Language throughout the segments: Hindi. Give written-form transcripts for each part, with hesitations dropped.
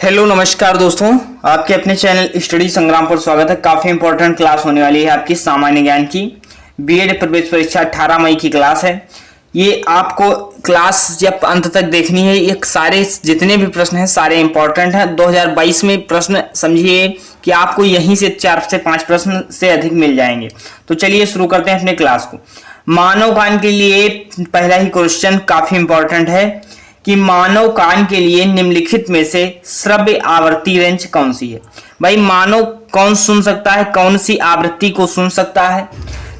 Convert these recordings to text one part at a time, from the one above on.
हेलो नमस्कार दोस्तों, आपके अपने चैनल स्टडी संग्राम पर स्वागत है। काफी इंपॉर्टेंट क्लास होने वाली है आपकी सामान्य ज्ञान की। बीएड प्रवेश परीक्षा 18 मई की क्लास है। ये आपको क्लास जब अंत तक देखनी है। ये सारे जितने भी प्रश्न हैं सारे इंपॉर्टेंट हैं। 2022 में प्रश्न समझिए कि आपको यहीं से 4 से 5 प्रश्न से अधिक मिल जाएंगे। तो चलिए शुरू करते हैं अपने क्लास को। मानव कान के लिए पहला ही क्वेश्चन काफी इंपॉर्टेंट है कि मानव कान के लिए निम्नलिखित में से श्रव्य आवृत्ति रेंज कौन सी है। भाई मानव कौन सुन सकता है, कौन सी आवृत्ति को सुन सकता है,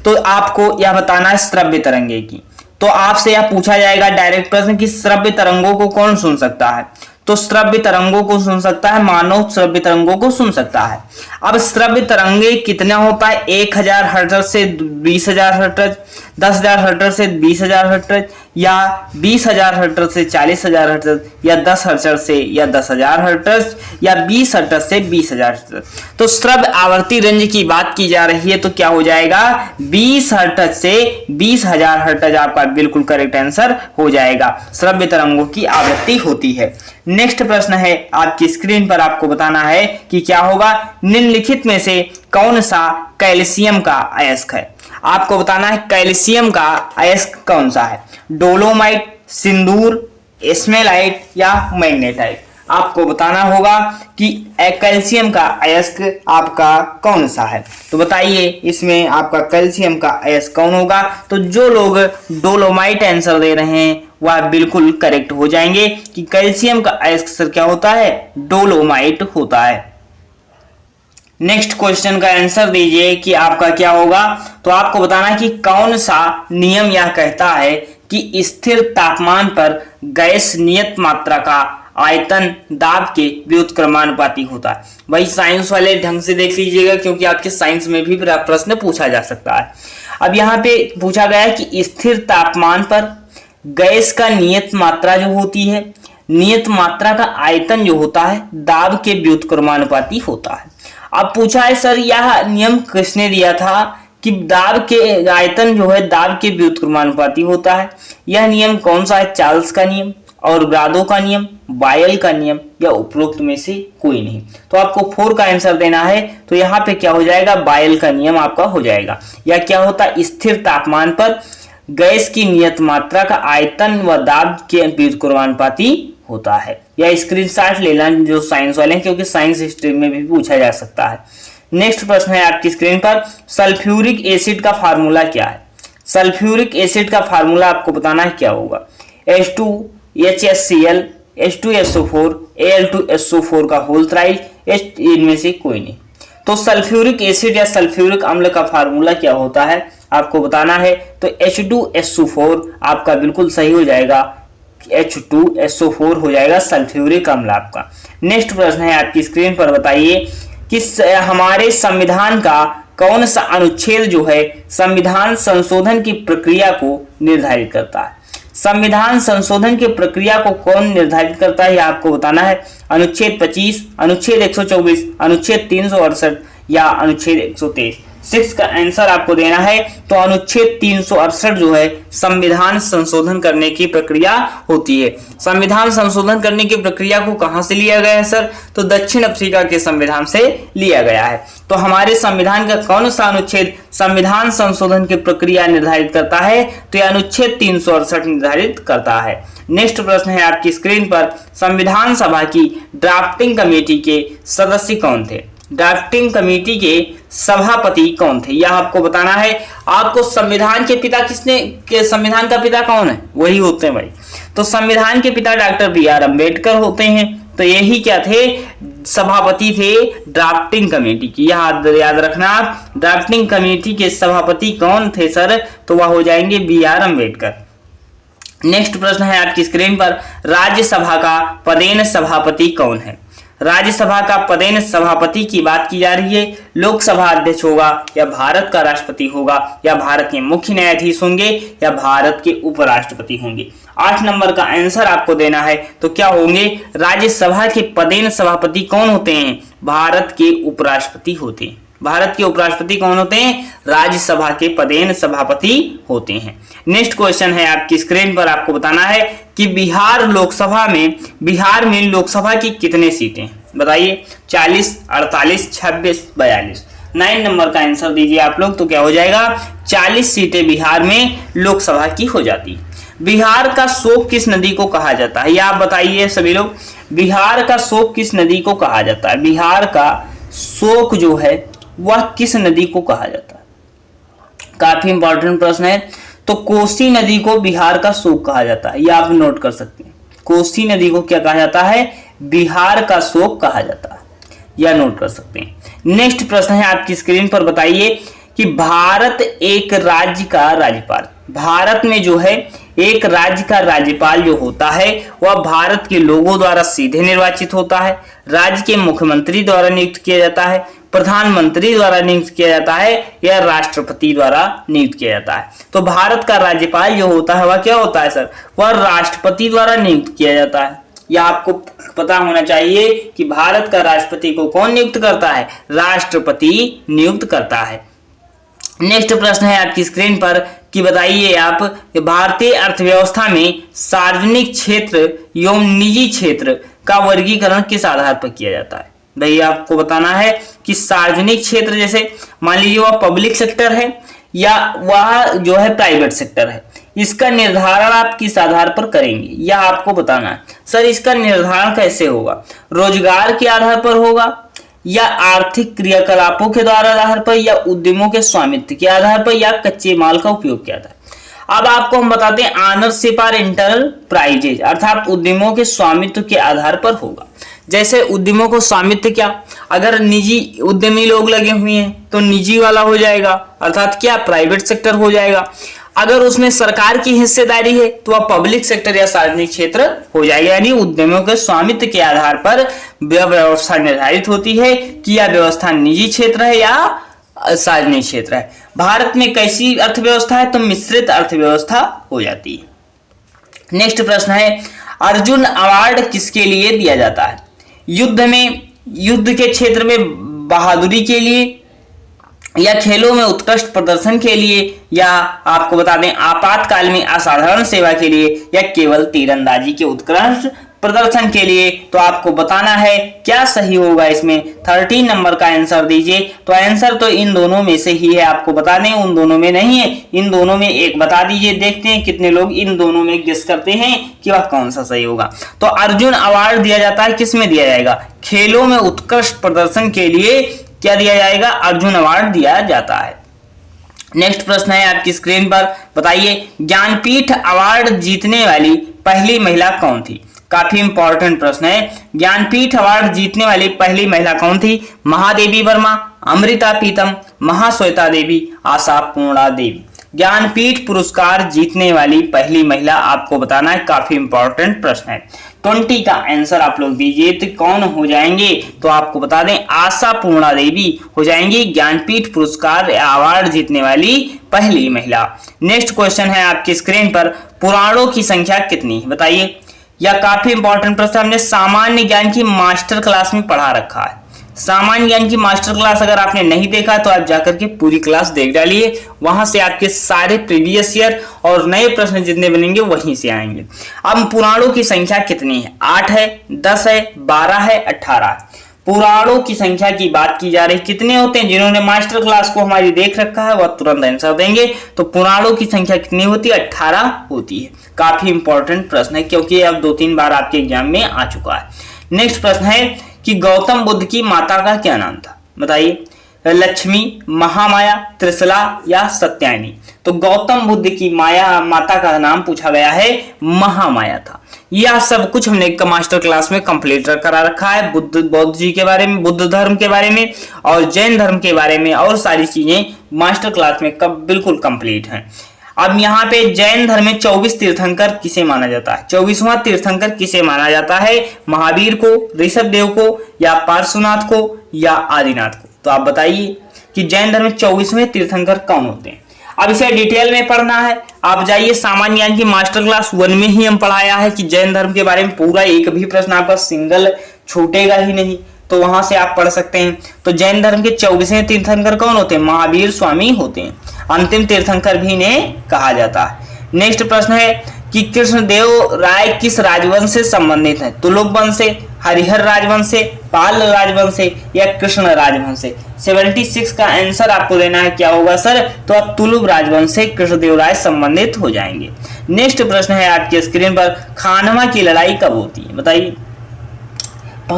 तो आपको यह बताना है श्रव्य तरंगे की। तो आपसे यह पूछा जाएगा डायरेक्ट प्रश्न कि श्रव्य तरंगों को कौन सुन सकता है। तो श्रव्य तरंगों को सुन सकता है, मानव श्रव्य तरंगों को सुन सकता है। अब श्रव्य तरंगे कितना होता है, 1000 हर्ट्ज से 20000 हर्ट्ज, 10000 हर्ट्ज से 20000 हर्ट्ज, या 20000 हर्ट्ज से 40000 हर्ट्ज, या 10 हर्ट्ज से या 10000 हर्ट्ज, या 20 हर्ट्ज से 20000 हर्ट्ज। तो श्रव्य आवृत्ति रेंज की बात की जा रही है तो क्या हो जाएगा, 20 हर्ट्ज से 20000 हर्ट्ज आपका बिल्कुल करेक्ट आंसर हो जाएगा। श्रव्य तरंगों की आवृत्ति होती है। नेक्स्ट प्रश्न है आपकी स्क्रीन पर, आपको बताना है कि क्या होगा, निम्नलिखित में से कौन सा कैल्शियम का अयस्क है। आपको बताना है कैल्शियम का अयस्क कौन सा है, डोलोमाइट, सिंदूर, स्मेलाइट या मैग्नेटाइट। आपको बताना होगा कि कैल्शियम का अयस्क आपका कौन सा है। तो बताइए इसमें आपका कैल्शियम का अयस्क कौन होगा। तो जो लोग डोलोमाइट आंसर दे रहे हैं वह बिल्कुल करेक्ट हो जाएंगे कि कैल्शियम का अयस्क सर क्या होता है, डोलोमाइट होता है। नेक्स्ट क्वेश्चन का आंसर दीजिए कि आपका क्या होगा। तो आपको बताना है कि कौन सा नियम यह कहता है कि स्थिर तापमान पर गैस नियत मात्रा का आयतन दाब के व्युत्क्रमानुपाती होता है। भाई साइंस वाले ढंग से देख लीजिएगा क्योंकि आपके साइंस में भी प्रश्न पूछा जा सकता है। अब यहाँ पे पूछा गया है कि स्थिर तापमान पर गैस का नियत मात्रा जो होती है, नियत मात्रा का आयतन जो होता है दाब के व्युत्क्रमानुपाती होता है। अब पूछा है सर यह नियम किसने दिया था कि दाब के आयतन जो है दाब के व्युत्क्रमानुपाती होता है। यह नियम कौन सा है, चार्ल्स का नियम, और ब्रादो का नियम, बायल का नियम, या उपरोक्त में से कोई नहीं। तो आपको 4 का आंसर देना है। तो यहाँ पे क्या हो जाएगा, बायल का नियम आपका हो जाएगा। या क्या होता है, स्थिर तापमान पर गैस की नियत मात्रा का आयतन व दाब के व्युत्क्रमानुपाती होता है। या स्क्रीनशॉट लेना जो साइंस वाले हैं क्योंकि साइंस स्ट्रीम में भी पूछा जा सकता है। नेक्स्ट प्रश्न है आपकी स्क्रीन पर, सल्फ्यूरिक एसिड का फार्मूला क्या है। सल्फ्यूरिक एसिड का फार्मूला आपको बताना है क्या होगा, H2HCl, H2SO4, Al2SO4 का होल थ्राइज, इनमें से कोई नहीं। तो सल्फ्यूरिक एसिड या सल्फ्यूरिक अम्ल का फार्मूला क्या होता है आपको बताना है। तो H2SO4 आपका बिल्कुल सही हो जाएगा, H2SO4 हो जाएगा सल्फ्यूरिक अम्ल आपका। नेक्स्ट प्रश्न है आपकी स्क्रीन पर, बताइए कि हमारे संविधान का कौन सा अनुच्छेद जो है संविधान संशोधन की प्रक्रिया को निर्धारित करता है। संविधान संशोधन की प्रक्रिया को कौन निर्धारित करता है आपको बताना है। अनुच्छेद 25, अनुच्छेद 124, अनुच्छेद 368 या अनुच्छेद 123। 6 का आंसर आपको देना है। तो अनुच्छेद 368 जो है संविधान संशोधन करने की प्रक्रिया होती है। संविधान संशोधन करने की प्रक्रिया को कहां से लिया गया है सर, तो दक्षिण अफ्रीका के संविधान से लिया गया है। तो हमारे संविधान का कौन सा अनुच्छेद संविधान संशोधन की प्रक्रिया निर्धारित करता है, तो यह अनुच्छेद 368 निर्धारित करता है। नेक्स्ट प्रश्न है आपकी स्क्रीन पर, संविधान सभा की ड्राफ्टिंग कमेटी के सदस्य कौन थे। ड्राफ्टिंग कमेटी के सभापति कौन थे यह आपको बताना है। आपको संविधान के पिता संविधान का पिता कौन है, वही होते हैं भाई। तो संविधान के पिता डॉक्टर BR अम्बेडकर होते हैं। तो यही क्या थे, सभापति थे ड्राफ्टिंग कमेटी की। याद रखना आप, ड्राफ्टिंग कमेटी के सभापति कौन थे सर, तो वह हो जाएंगे BR अम्बेडकर। नेक्स्ट प्रश्न है आपकी स्क्रीन पर, राज्यसभा का पदेन सभापति कौन है। राज्यसभा का पदेन सभापति की बात की जा रही है। लोकसभा अध्यक्ष होगा, या भारत का राष्ट्रपति होगा, या भारत के मुख्य न्यायाधीश होंगे, या भारत के उपराष्ट्रपति होंगे। 8 नंबर का आंसर आपको देना है। तो क्या होंगे, राज्यसभा के पदेन सभापति कौन होते हैं, भारत के उपराष्ट्रपति होते हैं। भारत के उपराष्ट्रपति कौन होते हैं? राज्यसभा के पदेन सभापति होते हैं। नेक्स्ट क्वेश्चन है आपकी स्क्रीन पर, आपको बताना है कि बिहार में लोकसभा की कितने सीटें हैं? बताइए। 40, 48, 26, 42। 9 नंबर का आंसर दीजिए आप लोग। तो क्या हो जाएगा? 40 सीटें बिहार में लोकसभा की हो जाती है। बिहार का शोक किस नदी को कहा जाता है? ये आप बताइए सभी लोग। बिहार का शोक किस नदी को कहा जाता है? बिहार का शोक जो है वह किस नदी को कहा जाता है? काफी इंपॉर्टेंट प्रश्न है। तो कोसी नदी को बिहार का शोक कहा जाता है, यह आप नोट कर सकते हैं। कोसी नदी को क्या कहा जाता है? बिहार का शोक कहा जाता है, यह नोट कर सकते हैं। नेक्स्ट प्रश्न है आपकी स्क्रीन पर, बताइए कि भारत एक राज्य का राज्यपाल, भारत में जो है एक राज्य का राज्यपाल जो होता है वह भारत के लोगों द्वारा सीधे निर्वाचित होता है, राज्य के मुख्यमंत्री द्वारा नियुक्त किया जाता है, प्रधानमंत्री द्वारा नियुक्त किया जाता है या राष्ट्रपति द्वारा नियुक्त किया जाता है? तो भारत का राज्यपाल जो होता है वह क्या होता है सर? वह राष्ट्रपति द्वारा नियुक्त किया जाता है। यह आपको पता होना चाहिए कि भारत का राष्ट्रपति को कौन नियुक्त करता है? राष्ट्रपति नियुक्त करता है। नेक्स्ट प्रश्न है आपकी स्क्रीन पर कि बताइए आप भारतीय अर्थव्यवस्था में सार्वजनिक क्षेत्र एवं निजी क्षेत्र का वर्गीकरण किस आधार पर किया जाता है? भाई आपको बताना है कि सार्वजनिक क्षेत्र जैसे मान लीजिए वह पब्लिक सेक्टर है या वह जो है प्राइवेट सेक्टर है, इसका निर्धारण आप किस आधार पर करेंगे यह आपको बताना है। सर इसका निर्धारण कैसे होगा? रोजगार के आधार पर होगा या आर्थिक क्रियाकलापों के द्वारा आधार पर या उद्यमों के स्वामित्व के आधार पर या कच्चे माल का उपयोग के आधार पर? अब आपको हम बताते हैं ऑनरशिप और इंटरप्राइजेज अर्थात उद्यमों के स्वामित्व के आधार पर होगा। जैसे उद्यमों को स्वामित्व क्या, अगर निजी उद्यमी लोग लगे हुए हैं तो निजी वाला हो जाएगा अर्थात क्या? प्राइवेट सेक्टर हो जाएगा। अगर उसमें सरकार की हिस्सेदारी है तो वह पब्लिक सेक्टर या सार्वजनिक क्षेत्र हो जाएगा। यानी उद्यमियों के स्वामित्व के आधार पर व्यवस्था निर्धारित होती है कि यह व्यवस्था निजी क्षेत्र है या सार्वजनिक क्षेत्र है। भारत में कैसी अर्थव्यवस्था है? तो मिश्रित अर्थव्यवस्था हो जाती है। नेक्स्ट प्रश्न है अर्जुन अवार्ड किसके लिए दिया जाता है? युद्ध के क्षेत्र में बहादुरी के लिए या खेलों में उत्कृष्ट प्रदर्शन के लिए या आपको बता दें आपातकाल में असाधारण सेवा के लिए या केवल तीरंदाजी के उत्कृष्ट प्रदर्शन के लिए? तो आपको बताना है क्या सही होगा इसमें। 13 नंबर का आंसर दीजिए। तो आंसर तो इन दोनों में से ही है, आपको बता दें उन दोनों में नहीं है, इन दोनों में एक बता दीजिए। देखते हैं कितने लोग इन दोनों में गेस करते हैं कि वह कौन सा सही होगा। तो अर्जुन अवार्ड दिया जाता है, किस में दिया जाएगा? खेलों में उत्कृष्ट प्रदर्शन के लिए क्या दिया जाएगा? अर्जुन अवार्ड दिया जाता है। नेक्स्ट प्रश्न है आपकी स्क्रीन पर, बताइए ज्ञानपीठ अवार्ड जीतने वाली पहली महिला कौन थी? काफी इंपॉर्टेंट प्रश्न है। ज्ञानपीठ अवार्ड जीतने वाली पहली महिला कौन थी? महादेवी वर्मा, अमृता प्रीतम, महाश्वेता देवी, आशा पूर्णा देवी। ज्ञानपीठ पुरस्कार जीतने वाली पहली महिला आपको बताना है, काफी इंपॉर्टेंट प्रश्न है। 20 का आंसर आप लोग दीजिए तो कौन हो जाएंगे? तो आपको बता दें आशा पूर्णा देवी हो जाएंगी ज्ञानपीठ पुरस्कार अवार्ड जीतने वाली पहली महिला। नेक्स्ट क्वेश्चन है आपकी स्क्रीन पर, पुराणों की संख्या कितनी है? बताइए। यह काफी इंपॉर्टेंट प्रश्न हमने सामान्य ज्ञान की मास्टर क्लास में पढ़ा रखा है। सामान्य ज्ञान की मास्टर क्लास अगर आपने नहीं देखा तो आप जाकर के पूरी क्लास देख डालिए, वहां से आपके सारे प्रीवियस ईयर और नए प्रश्न जितने बनेंगे वहीं से आएंगे। अब पुराणों की संख्या कितनी है? 8 है, 10 है, 12 है, 18 है। पुराणों की संख्या की बात की जा रही, कितने होते हैं? जिन्होंने मास्टर क्लास को हमारी देख रखा है वह तुरंत आंसर देंगे। तो पुराणों की संख्या कितनी होती है? 18 होती है। काफी इंपॉर्टेंट प्रश्न है क्योंकि अब 2-3 बार आपके एग्जाम में आ चुका है। नेक्स्ट प्रश्न है कि गौतम बुद्ध की माता का क्या नाम था? बताइए। लक्ष्मी, महामाया, त्रिशला या सत्यायनी? तो गौतम बुद्ध की माता का नाम पूछा गया है महामाया था। यह सब कुछ हमने मास्टर क्लास में कंप्लीट करा रखा है। बौद्ध जी के बारे में, बुद्ध धर्म के बारे में और जैन धर्म के बारे में और सारी चीजें मास्टर क्लास में बिल्कुल कंप्लीट हैं। अब यहाँ पे जैन धर्म में 24 तीर्थंकर किसे माना जाता है? 24वां तीर्थंकर किसे माना जाता है? महावीर को, ऋषभ देव को या पार्श्वनाथ को या आदिनाथ को? तो आप बताइए कि जैन धर्म में 24वें तीर्थंकर कौन होते हैं। अब इसे डिटेल में पढ़ना है, आप जाइए सामान्य ज्ञान की मास्टर क्लास 1 में ही हम पढ़ाया है कि जैन धर्म के बारे में पूरा एक भी प्रश्न आपका सिंगल छूटेगा ही नहीं। तो वहां से आप पढ़ सकते हैं। तो जैन धर्म के 24वें तीर्थंकर कौन होते हैं? महावीर स्वामी होते हैं। अंतिम तीर्थंकर भी इन्हें कहा जाता है। नेक्स्ट प्रश्न है कि कृष्णदेव राय किस राजवंश से संबंधित है? तुलुक वंश से, हरिहर राजवंश से, पाल राजवंश से या कृष्ण राजवंश से? 76 का आंसर आपको देना है, क्या होगा सर? तो आप तुलुक राजवंश से कृष्णदेव राय संबंधित हो जाएंगे। नेक्स्ट प्रश्न है आपकी स्क्रीन पर, खानवा की लड़ाई कब होती है? बताइए,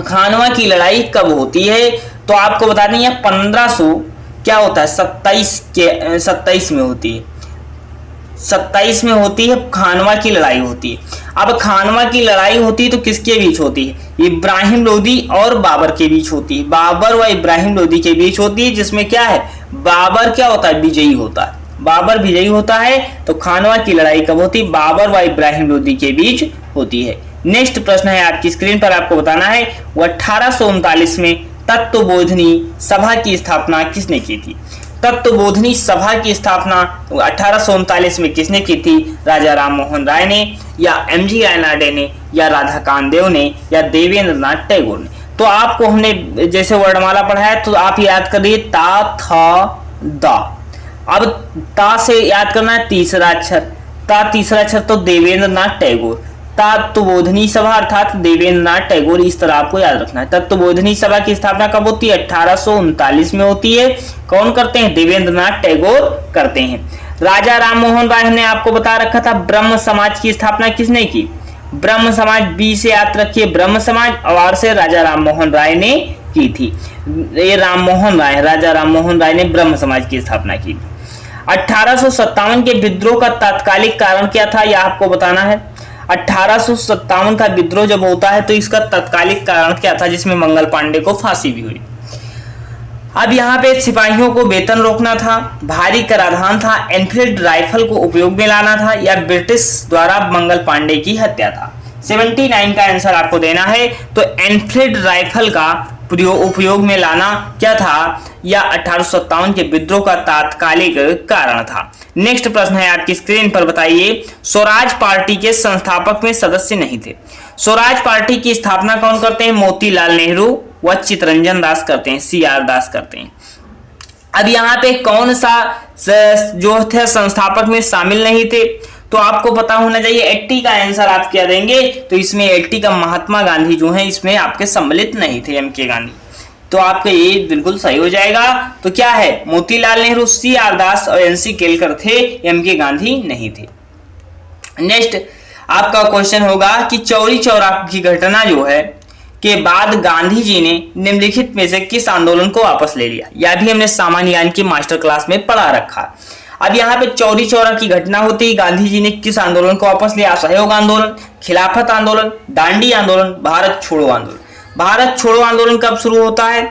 खानवा की लड़ाई कब होती है? तो आपको बता दें 1500 क्या होता है 27 में होती है, 27 में होती है खानवा की लड़ाई होती है। अब खानवा की लड़ाई होती है तो किसके बीच होती है? इब्राहिम लोदी और बाबर के बीच होती है। बाबर व इब्राहिम लोदी के बीच होती है, जिसमें क्या है, बाबर क्या होता है, विजयी होता है। बाबर विजयी होता है। तो खानवा की लड़ाई कब होती है? बाबर व इब्राहिम लोदी के बीच होती है। नेक्स्ट प्रश्न है आपकी स्क्रीन पर, आपको बताना है वो 1839 में तत्वबोधिनी सभा की स्थापना किसने की थी? तत्वबोधिनी सभा की स्थापना 1839 में किसने की थी? राजा राम मोहन राय ने, या एमजी रायनाडे ने, या राधाकांत देव ने, या देवेंद्र नाथ टैगोर ने? तो आपको हमने जैसे वर्णमाला पढ़ाया तो आप याद करिए ता, था, दा। अब ता से याद करना है तीसरा अक्षर, ता तीसरा अक्षर तो देवेंद्र नाथ टैगोर। तत्वबोधिनी सभा अर्थात देवेंद्र नाथ टैगोर, इस तरह आपको याद रखना है। तत्वबोधिनी सभा की स्थापना कब होती है? 1839 में होती है। कौन करते हैं? देवेंद्र नाथ टैगोर करते हैं। राजा राम मोहन राय ने आपको बता रखा था ब्रह्म समाज की स्थापना किसने की? ब्रह्म समाज, बी से याद रखिए ब्रह्म समाज, और से राजा राम मोहन राय ने की थी। ये राम मोहन राय, राजा राम मोहन राय ने ब्रह्म समाज की स्थापना की थी। 1857 के विद्रोह का तात्कालिक कारण क्या था, यह आपको बताना है। 1857 का विद्रोह जब होता है तो इसका तत्कालिक कारण क्या था, जिसमें मंगल पांडे को फांसी भी हुई। अब यहाँ पे सिपाहियों को वेतन रोकना था, भारी कराधान था, एनफील्ड राइफल को उपयोग में लाना था, या ब्रिटिश द्वारा मंगल पांडे की हत्या था? 79 का आंसर आपको देना है। तो एनफील्ड राइफल का उपयोग में लाना क्या था, या 1857 के विद्रोह का तात्कालिक कारण था। नेक्स्ट प्रश्न है आपकी स्क्रीन पर, बताइए स्वराज पार्टी के संस्थापक में सदस्य नहीं थे? स्वराज पार्टी की स्थापना कौन करते हैं? मोतीलाल नेहरू व चित्तरंजन दास करते हैं, CR दास करते हैं। अब यहाँ पे कौन सा जो थे संस्थापक में शामिल नहीं थे? तो आपको पता होना चाहिए 80 का आंसर आप क्या देंगे? तो इसमें 80 का महात्मा गांधी जो है इसमें आपके सम्मिलित नहीं थे, MK गांधी। तो आपका ये बिल्कुल सही हो जाएगा। तो क्या है, मोतीलाल नेहरू, CR दास और NC केलकर थे, MK गांधी नहीं थे। नेक्स्ट आपका क्वेश्चन होगा कि चौरी चौरा की घटना जो है के बाद गांधी जी ने निम्नलिखित में से किस आंदोलन को वापस ले लिया? यह भी हमने सामान्य ज्ञान की मास्टर क्लास में पढ़ा रखा। अब यहाँ पे चौरी चौरा की घटना होती है, गांधी जी ने किस आंदोलन को वापस लिया? असहयोग आंदोलन, खिलाफत आंदोलन, दांडी आंदोलन, भारत छोड़ो आंदोलन। भारत छोड़ो आंदोलन कब शुरू होता है?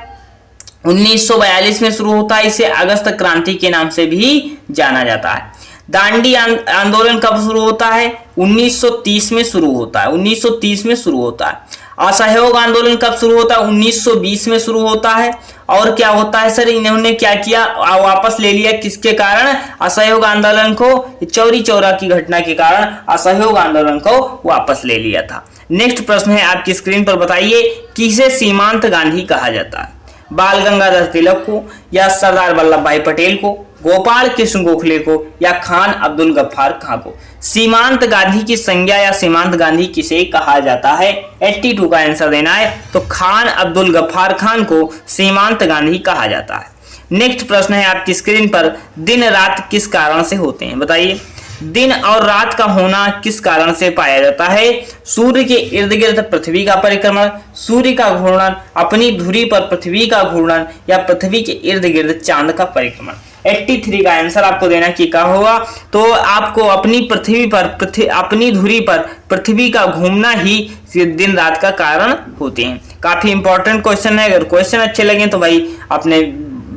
1942 में शुरू होता है। इसे अगस्त क्रांति के नाम से भी जाना जाता है। दांडी आंदोलन कब शुरू होता है? 1930 में शुरू होता है, 1930 में शुरू होता है। असहयोग आंदोलन कब शुरू होता है? 1920 में शुरू होता है। और क्या होता है सर, इन्होंने क्या किया, वापस ले लिया किसके कारण? असहयोग आंदोलन को, चौरी चौरा की घटना के कारण असहयोग आंदोलन को वापस ले लिया था। नेक्स्ट प्रश्न है आपकी स्क्रीन पर, बताइए किसे सीमांत गांधी कहा जाता है? बाल गंगाधर तिलक को, या सरदार वल्लभ भाई पटेल को, गोपाल कृष्ण गोखले को, या खान अब्दुल गफ्फार खां को? सीमांत गांधी की संज्ञा या सीमांत गांधी किसे कहा जाता है? 82 का आंसर देना है। तो खान अब्दुल गफ्फार खान को सीमांत गांधी कहा जाता है। नेक्स्ट प्रश्न है आपकी स्क्रीन पर, दिन रात किस कारण से होते हैं? बताइए दिन और रात का होना किस कारण से पाया जाता है? सूर्य के इर्द गिर्द पृथ्वी का परिक्रमण, सूर्य का घूर्णन, अपनी धुरी पर पृथ्वी का घूर्णन, या पृथ्वी के इर्द गिर्द चांद का परिक्रमण? 83 का आंसर आपको देना कि क्या होगा? तो आपको अपनी पृथ्वी पर अपनी धुरी पर पृथ्वी का घूमना ही दिन रात का कारण होते हैं। काफी इंपॉर्टेंट क्वेश्चन है। अगर क्वेश्चन अच्छे लगे तो भाई अपने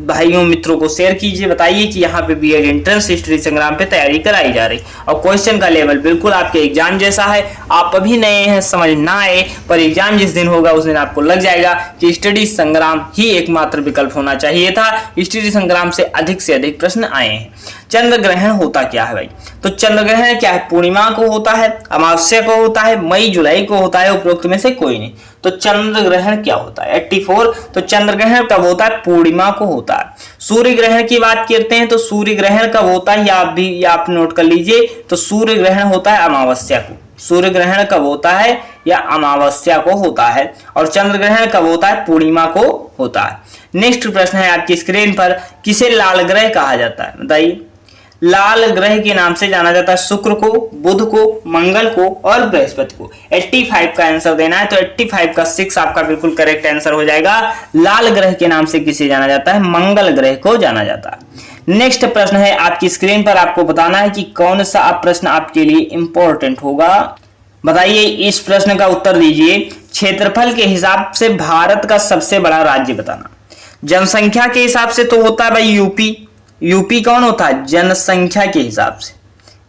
भाइयों मित्रों को शेयर कीजिए। बताइए कि यहाँ पे बीएड एंट्रेंस हिस्ट्री संग्राम पे तैयारी कराई जा रही और क्वेश्चन का लेवल बिल्कुल आपके एग्जाम जैसा है। आप अभी नए हैं, समझ ना आए, पर एग्जाम जिस दिन होगा उस दिन आपको लग जाएगा कि स्टडी संग्राम ही एकमात्र विकल्प होना चाहिए था। स्टडी संग्राम से अधिक प्रश्न आए हैं। चंद्र ग्रहण होता क्या है भाई? तो चंद्र ग्रहण क्या है? पूर्णिमा को होता है, अमावस्या को होता है, मई जुलाई को होता है, उपरोक्त में से कोई नहीं। तो चंद्र ग्रहण क्या होता है? 84। तो चंद्र ग्रहण कब होता है? पूर्णिमा को होता है। सूर्य ग्रहण की बात करते हैं तो सूर्य ग्रहण कब होता है? आप नोट कर लीजिए। तो सूर्य ग्रहण होता है अमावस्या को। सूर्य ग्रहण कब होता है? या अमावस्या को होता है। और चंद्र ग्रहण कब होता है? पूर्णिमा को होता है। नेक्स्ट प्रश्न है आपकी स्क्रीन पर, किसे लाल ग्रह कहा जाता है? बताइए। लाल ग्रह के नाम से जाना जाता है शुक्र को, बुध को, मंगल को और बृहस्पति को। 85 का आंसर देना है, तो 85 का 6 आपका बिल्कुल करेक्ट आंसर हो जाएगा। लाल ग्रह के नाम से किसे जाना जाता है? मंगल ग्रह को जाना जाता है। नेक्स्ट प्रश्न है आपकी स्क्रीन पर, आपको बताना है कि कौन सा प्रश्न आपके लिए इंपॉर्टेंट होगा। बताइए, इस प्रश्न का उत्तर दीजिए। क्षेत्रफल के हिसाब से भारत का सबसे बड़ा राज्य बताना। जनसंख्या के हिसाब से तो होता है भाई यूपी। यूपी कौन होता है? जनसंख्या के हिसाब से।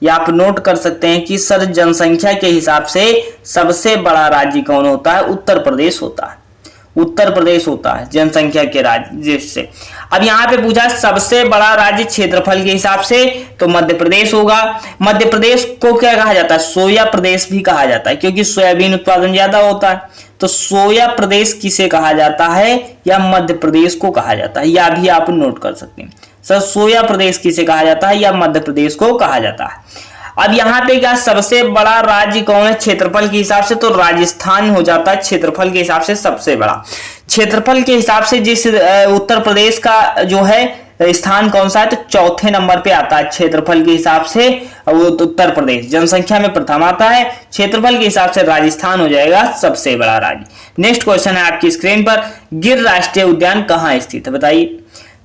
या आप नोट कर सकते हैं कि सर जनसंख्या के हिसाब से सबसे बड़ा राज्य कौन होता है? उत्तर प्रदेश होता है। उत्तर प्रदेश होता है जनसंख्या के राज्य से। अब यहाँ पे पूछा सबसे बड़ा राज्य क्षेत्रफल के हिसाब से, तो मध्य प्रदेश होगा। मध्य प्रदेश को क्या कहा जाता है? सोया प्रदेश भी कहा जाता है, क्योंकि सोयाबीन उत्पादन ज्यादा होता है। तो सोया प्रदेश किसे कहा जाता है? या मध्य प्रदेश को कहा जाता है। या भी आप नोट कर सकते हैं। सर सोया प्रदेश किसे कहा जाता है? या मध्य प्रदेश को कहा जाता है। अब यहाँ पे क्या सबसे बड़ा राज्य कौन है क्षेत्रफल के हिसाब से? तो राजस्थान हो जाता है क्षेत्रफल के हिसाब से सबसे बड़ा। क्षेत्रफल के हिसाब से जिस उत्तर प्रदेश का जो है स्थान कौन सा है? तो चौथे नंबर पे आता है क्षेत्रफल के हिसाब से। वो उत्तर प्रदेश जनसंख्या में प्रथम आता है, क्षेत्रफल के हिसाब से राजस्थान हो जाएगा सबसे बड़ा राज्य। नेक्स्ट क्वेश्चन है आपकी स्क्रीन पर, गिर राष्ट्रीय उद्यान कहाँ स्थित है? बताइए।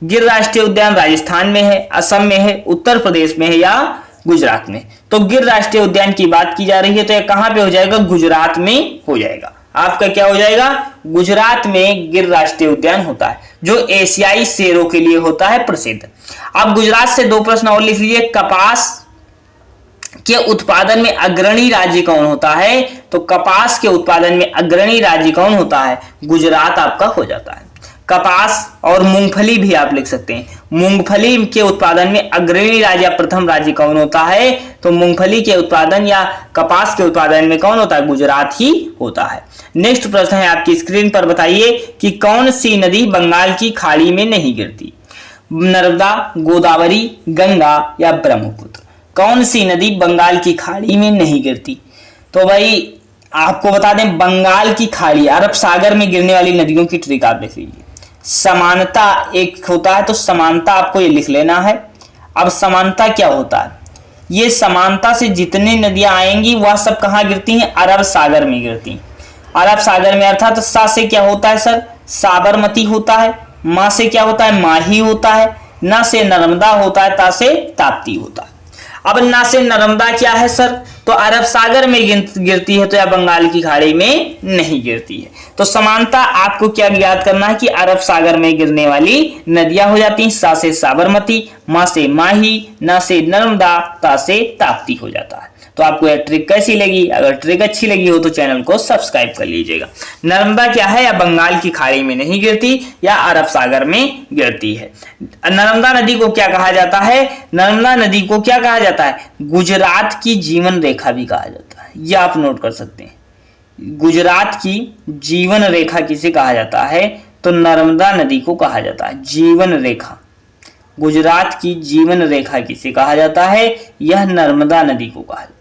गिर राष्ट्रीय उद्यान राजस्थान में है, असम में है, उत्तर प्रदेश में है या गुजरात में? तो गिर राष्ट्रीय उद्यान की बात की जा रही है, तो यह कहां पे हो जाएगा? गुजरात में हो जाएगा। आपका क्या हो जाएगा? गुजरात में गिर राष्ट्रीय उद्यान होता है, जो एशियाई शेरों के लिए होता है प्रसिद्ध। अब गुजरात से 2 प्रश्न और लिख लीजिए। कपास के उत्पादन में अग्रणी राज्य कौन होता है? तो कपास के उत्पादन में अग्रणी राज्य कौन होता है? गुजरात आपका हो जाता है। कपास और मूंगफली भी आप लिख सकते हैं। मूंगफली के उत्पादन में अग्रणी राज्य या प्रथम राज्य कौन होता है? तो मूंगफली के उत्पादन या कपास के उत्पादन में कौन होता है? गुजरात ही होता है। नेक्स्ट प्रश्न है आपकी स्क्रीन पर, बताइए कि कौन सी नदी बंगाल की खाड़ी में नहीं गिरती? नर्मदा, गोदावरी, गंगा या ब्रह्मपुत्र? कौन सी नदी बंगाल की खाड़ी में नहीं गिरती? तो भाई आपको बता दें, बंगाल की खाड़ी अरब सागर में गिरने वाली नदियों की ट्रिक आप देख लीजिए। समानता एक होता है, तो समानता आपको ये लिख लेना है। अब समानता क्या होता है? ये समानता से जितनी नदियां आएंगी वह सब कहाँ गिरती हैं? अरब सागर में गिरती हैं। अरब सागर में अर्थात सा से क्या होता है सर? साबरमती होता है। माँ से क्या होता है? माही होता है। ना से नर्मदा होता है, ता से ताप्ती होता है। अब ना से नर्मदा क्या है सर? तो अरब सागर में गिरती है, तो या बंगाल की खाड़ी में नहीं गिरती है। तो समानता आपको क्या याद करना है कि अरब सागर में गिरने वाली नदियां हो जाती हैं। सा से साबरमती, मा से माही, ना से नर्मदा, ता से ताप्ती हो जाता है। तो आपको यह ट्रिक कैसी लगी? अगर ट्रिक अच्छी लगी हो तो चैनल को सब्सक्राइब कर लीजिएगा। नर्मदा क्या है? या बंगाल की खाड़ी में नहीं गिरती या अरब सागर में गिरती है। नर्मदा नदी को क्या कहा जाता है? नर्मदा नदी को क्या कहा जाता है? गुजरात की जीवन रेखा भी कहा जाता है। यह आप नोट कर सकते हैं। गुजरात की जीवन रेखा किसे कहा जाता है? तो नर्मदा नदी को कहा जाता है जीवन रेखा। गुजरात की जीवन रेखा किसे कहा जाता है? यह नर्मदा नदी को कहा जाता है।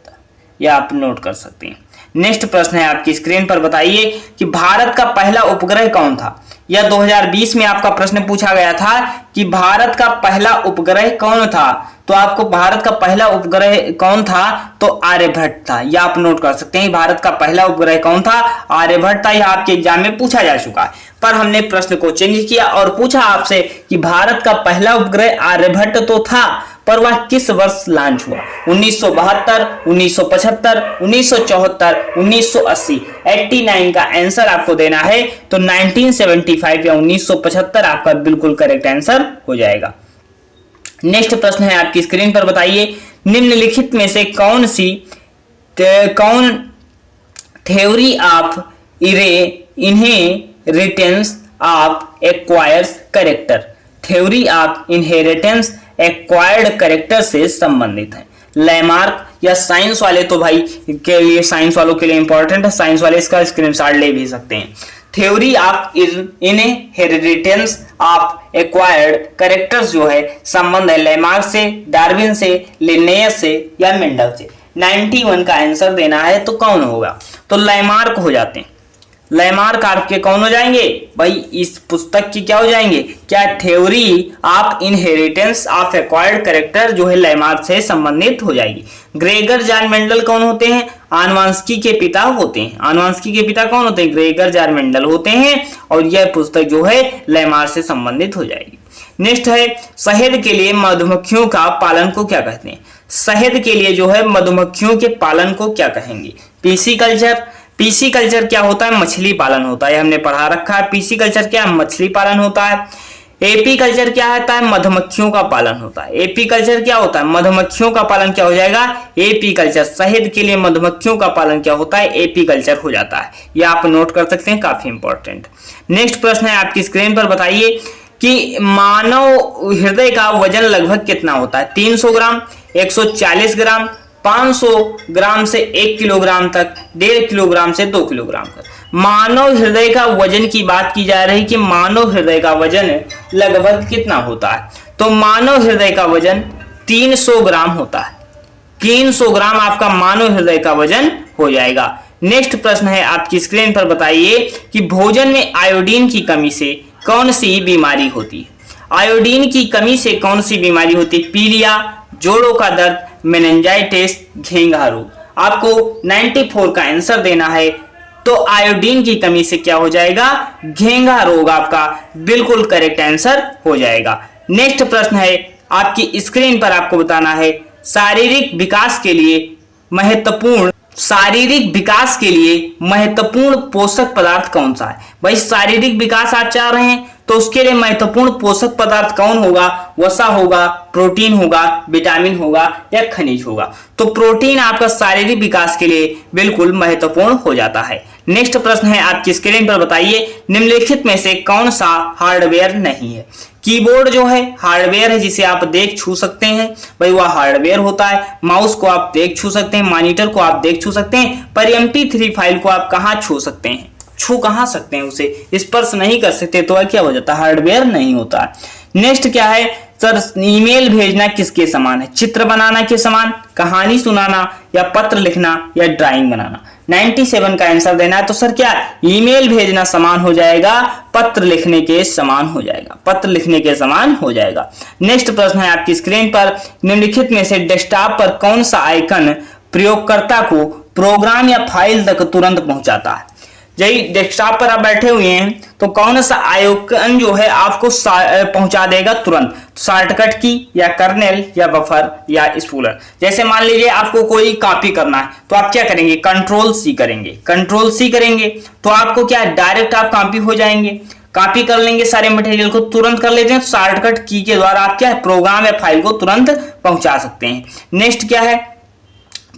यह आप नोट कर सकते हैं। नेक्स्ट प्रश्न है आपकी स्क्रीन पर, बताइए कि भारत का पहला उपग्रह कौन था? यह 2020 में आपका प्रश्न पूछा गया था कि भारत का पहला उपग्रह कौन था। तो आपको भारत का पहला उपग्रह कौन था? तो आर्यभट्ट था। यह आप नोट कर सकते हैं। भारत का पहला उपग्रह कौन था? आर्यभट्ट था। यह आपके एग्जाम में पूछा जा चुका है, पर हमने प्रश्न को चेंज किया और पूछा आपसे कि भारत का पहला उपग्रह आर्यभट्ट तो था, पर वह किस वर्ष लॉन्च हुआ? 1972, 1975, 1974, 1980। 89 का आंसर आपको देना है, तो 1975 या 1975 आपका बिल्कुल करेक्ट आंसर हो जाएगा। नेक्स्ट प्रश्न है आपकी स्क्रीन पर, बताइए निम्नलिखित में से कौन theory of inheritance of acquires character? Theory of inheritance acquired character से संबंधित है। लैमार्क या साइंस वाले तो भाई के लिए, साइंस वालों के लिए इंपॉर्टेंट है, साइंस वाले इसका स्क्रीनशॉट ले भी सकते हैं। Theory of inheritance of acquired characters जो है संबंध है लैमार्क से, डार्विन से, लिन्नेयस से या मेंडल से। 91 का आंसर देना है तो कौन होगा? तो लैमार्क हो जाते हैं। लैमार्क आपके कौन हो जाएंगे भाई? इस पुस्तक की क्या हो जाएंगे? क्या theory of inheritance of acquired character जो है लैमार्क से संबंधित हो जाएगी। ग्रेगर जॉन मेंडल कौन होते हैं? आनुवंशिकी के पिता होते हैं। आनुवंशिकी के पिता कौन होते हैं? ग्रेगर जॉन मेंडल होते हैं और यह पुस्तक जो है लैमार्क से संबंधित हो जाएगी। नेक्स्ट है शहद के लिए मधुमक्खियों का पालन को क्या कहते हैं? शहद के लिए जो है मधुमक्खियों के पालन को क्या कहेंगे? PC culture. पीसी कल्चर क्या होता है? मछली पालन होता है, हमने पढ़ा रखा है। पीसी कल्चर क्या है? मछली पालन होता है। एपी कल्चर क्या होता है? मधुमक्खियों का पालन होता है। एपी कल्चर क्या होता है? मधुमक्खियों का पालन क्या हो जाएगा? AP culture. शहद के लिए मधुमक्खियों का पालन क्या होता है? एपी कल्चर हो जाता है। ये आप नोट कर सकते हैं, काफी इंपॉर्टेंट। नेक्स्ट प्रश्न है आपकी स्क्रीन पर, बताइए कि मानव हृदय का वजन लगभग कितना होता है? 300 ग्राम, 140 ग्राम, 500 ग्राम से 1 किलोग्राम तक, 1.5 किलोग्राम से 2 किलोग्राम तक। मानव हृदय का वजन की बात की जा रही कि मानव हृदय का वजन लगभग कितना होता है? तो मानव हृदय का वजन 300 ग्राम होता है। 300 ग्राम आपका मानव हृदय का वजन हो जाएगा। नेक्स्ट प्रश्न है आपकी स्क्रीन पर, बताइए कि भोजन में आयोडीन की कमी से कौन सी बीमारी होती है? आयोडीन की कमी से कौन सी बीमारी होती है? पीलिया, जोड़ों का दर्द, मेनिंजाइटिस, घेंघा रोग। आपको 94 का आंसर देना है तो आयोडीन की कमी से क्या हो जाएगा? घेंघा रोग आपका बिल्कुल करेक्ट आंसर हो जाएगा। नेक्स्ट प्रश्न है आपकी स्क्रीन पर, आपको बताना है शारीरिक विकास के लिए महत्वपूर्ण पोषक पदार्थ कौन सा है? भाई शारीरिक विकास आप चाह रहे हैं तो उसके लिए महत्वपूर्ण पोषक पदार्थ कौन होगा? वसा होगा, प्रोटीन होगा, विटामिन होगा या खनिज होगा? तो प्रोटीन आपका शारीरिक विकास के लिए बिल्कुल महत्वपूर्ण हो जाता है। नेक्स्ट प्रश्न है आपकी स्क्रीन पर, बताइए निम्नलिखित में से कौन सा हार्डवेयर नहीं है? कीबोर्ड जो है हार्डवेयर है जिसे आप देख छू सकते हैं, भाई वह हार्डवेयर होता है। माउस को आप देख छू सकते हैं, मॉनिटर को आप देख छू सकते हैं, पर MP3 फाइल को आप कहाँ छू सकते हैं? छू कहाँ सकते हैं? उसे स्पर्श नहीं कर सकते, तो वह क्या हो जाता है? हार्डवेयर नहीं होता है। नेक्स्ट क्या है सर? ईमेल भेजना किसके समान है? चित्र बनाना के समान, कहानी सुनाना या पत्र लिखना या ड्राइंग बनाना? 97 का आंसर देना है तो सर क्या ईमेल भेजना समान हो जाएगा? पत्र लिखने के समान हो जाएगा, पत्र लिखने के समान हो जाएगा। नेक्स्ट प्रश्न है आपकी स्क्रीन पर, निम्नलिखित में से डेस्कटॉप पर कौन सा आइकन प्रयोगकर्ता को प्रोग्राम या फाइल तक तुरंत पहुंचाता है? यही डेस्कटॉप पर आप बैठे हुए हैं तो कौन सा आइकन जो है आपको पहुंचा देगा तुरंत? शॉर्टकट की या कर्नेल या बफर या स्पूलर? जैसे मान लीजिए आपको कोई कॉपी करना है तो आप क्या करेंगे? कंट्रोल सी करेंगे। कंट्रोल सी करेंगे तो आपको क्या डायरेक्ट आप कॉपी हो जाएंगे, कॉपी कर लेंगे, सारे मटेरियल को तुरंत कर लेते हैं। तो शॉर्टकट की के द्वारा आप क्या है प्रोग्राम या फाइल को तुरंत पहुंचा सकते हैं। नेक्स्ट क्या है?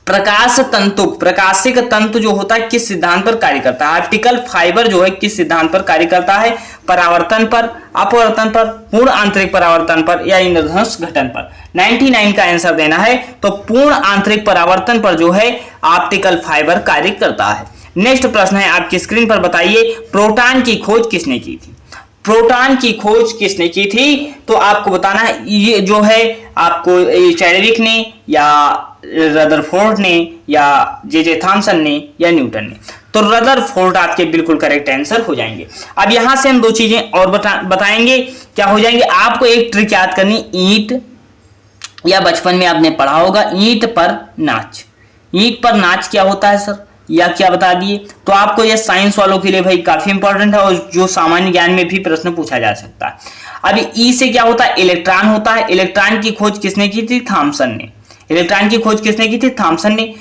प्रकाश तंतु, प्रकाशिक तंतु जो होता है किस सिद्धांत पर कार्य करता है? ऑप्टिकल फाइबर जो है किस सिद्धांत पर कार्य करता है? परावर्तन पर, अपवर्तन पर, पूर्ण आंतरिक परावर्तन पर या इंद्रधनुष घटन पर? 99 का आंसर देना है तो पूर्ण आंतरिक परावर्तन पर जो है ऑप्टिकल फाइबर कार्य करता है। नेक्स्ट प्रश्न है आपकी स्क्रीन पर, बताइए प्रोटॉन की खोज किसने की थी? प्रोटॉन की खोज किसने की थी? तो आपको बताना है ये जो है आपको चैडविक ने या रदरफोर्ड ने या जे थॉमसन ने या न्यूटन ने? तो रदरफोर्ड आपके बिल्कुल करेक्ट आंसर हो जाएंगे। अब यहां से हम दो चीजें और बताएंगे, क्या हो जाएंगे? आपको एक ट्रिक याद करनी, ईंट या बचपन में आपने पढ़ा होगा ईंट पर नाच। ईंट पर नाच क्या होता है सर, या क्या बता दिए? तो आपको यह साइंस वालों के लिए भाई काफी इंपॉर्टेंट है और जो सामान्य ज्ञान में भी प्रश्न पूछा जा सकता है। अभी ई से क्या होता है? इलेक्ट्रॉन होता है। इलेक्ट्रॉन की खोज किसने की थी? थॉमसन ने। इलेक्ट्रॉन की खोज किसने की थी? थॉमसन ने।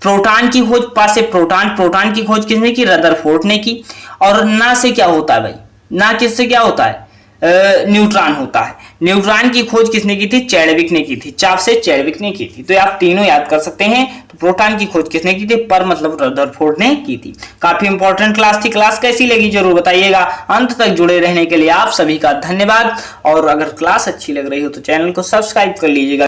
प्रोटॉन की खोज पास से प्रोटॉन की खोज किसने की? रदरफोर्ड ने की। और ना से क्या होता है भाई? ना किससे क्या होता है? न्यूट्रॉन होता है। न्यूट्रॉन की खोज किसने की थी? चैडविक ने की थी, चार्ल्स चैडविक ने की थी। तो आप तीनों याद कर सकते हैं। तो प्रोटॉन की खोज किसने की थी? पर मतलब रदरफोर्ड ने की थी। काफी इंपॉर्टेंट क्लास थी। क्लास कैसी लगी जरूर बताइएगा। अंत तक जुड़े रहने के लिए आप सभी का धन्यवाद। और अगर क्लास अच्छी लग रही हो तो चैनल को सब्सक्राइब कर लीजिएगा।